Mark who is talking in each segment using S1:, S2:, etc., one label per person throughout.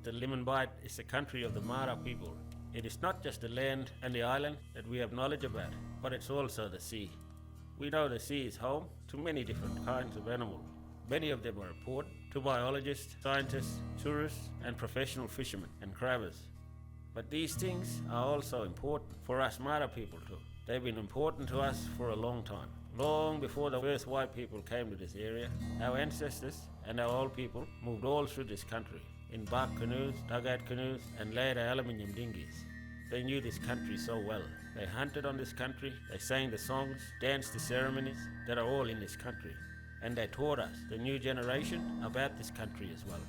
S1: The Limon Bight is the country of the Mara people. It is not just the land and the island that we have knowledge about, but it's also the sea. We know the sea is home to many different kinds of animals. Many of them are important to biologists, scientists, tourists, and professional fishermen and crabbers. But these things are also important for us Mara people too. They've been important to us for a long time. Long before the first white people came to this area, our ancestors and our old people moved all through this country in bark canoes, dugout canoes, and later aluminium dinghies. They knew this country so well. They hunted on this country, they sang the songs, danced the ceremonies that are all in this country. And they taught us, the new generation, about this country as well.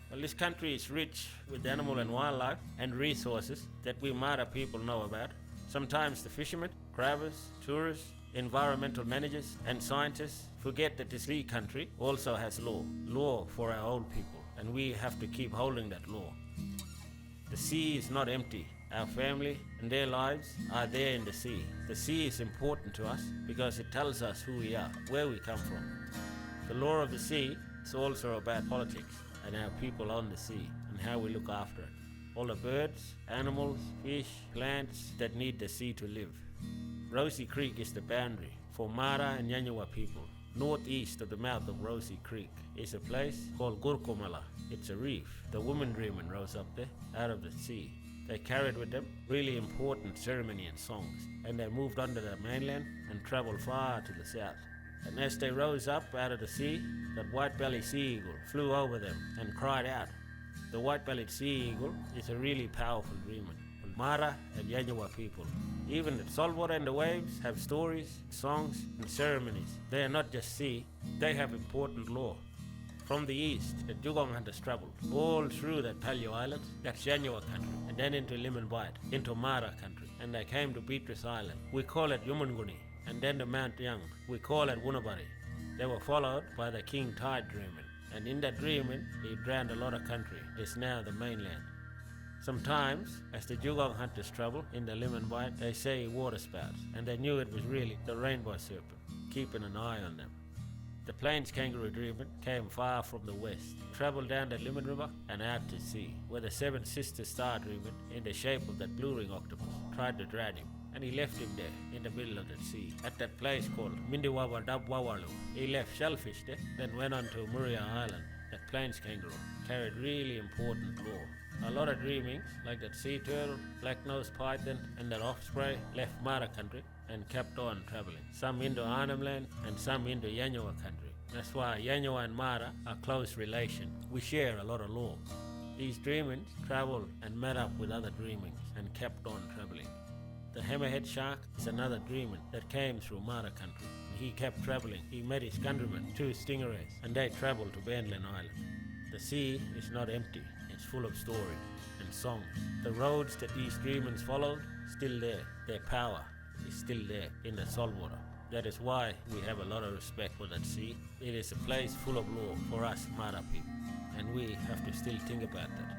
S1: Well, this country is rich with animal and wildlife and resources that we Mara people know about. Sometimes the fishermen, crabbers, tourists, environmental managers and scientists forget that this sea country also has law for our old people, and we have to keep holding that law. The sea is not empty. Our family and their lives are there in the sea. The sea is important to us because it tells us who we are, where we come from. The law of the sea is also about politics and our people on the sea and how we look after it. All the birds, animals, fish, plants that need the sea to live. Rosie Creek is the boundary for Mara and Yanyuwa people. Northeast of the mouth of Rosie Creek is a place called Gurkumala. It's a reef. The women-dreamen rose up there out of the sea. They carried with them really important ceremony and songs, and they moved onto the mainland and traveled far to the south. And as they rose up out of the sea, that white-bellied sea eagle flew over them and cried out. The white-bellied sea eagle is a really powerful dreamer. Mara and Yanyuwa people. Even the saltwater and the waves have stories, songs, and ceremonies. They are not just sea, they have important law. From the east, the dugong hunters traveled all through that Paleo Island, that's Yanyuwa country, and then into Limon Bight, into Mara country, and they came to Beatrice Island. We call it Yumunguni, and then to Mount Young, we call it Wunabari. They were followed by the King Tide Dreamin', and in that dreaming, he drowned a lot of country. It's now the mainland. Sometimes, as the dugong hunters travel in the Limon Bight, they say water spouts, and they knew it was really the rainbow serpent, keeping an eye on them. The plains kangaroo dreamer came far from the west, traveled down the Limon River and out to sea, where the seven sister star dreamer, in the shape of that blue ring octopus, tried to drown him, and he left him there in the middle of the sea, at that place called Mindiwawa Dabwawalu. He left shellfish there, then went on to Muria Island. That plains kangaroo carried really important lore. A lot of dreamings, like that sea turtle, black-nosed python, and that osprey, left Mara country and kept on traveling. Some into Arnhem Land and some into Yanyuwa country. That's why Yanyuwa and Mara are close relation. We share a lot of lore. These dreamings traveled and met up with other dreamings and kept on traveling. The hammerhead shark is another dreaming that came through Mara country. He kept traveling. He met his countrymen, 2 stingrays, and they traveled to Bandland Island. The sea is not empty. It's full of stories and songs. The roads that these dreamers followed, still there. Their power is still there in the saltwater. That is why we have a lot of respect for that sea. It is a place full of lore for us Mara people, and we have to still think about that.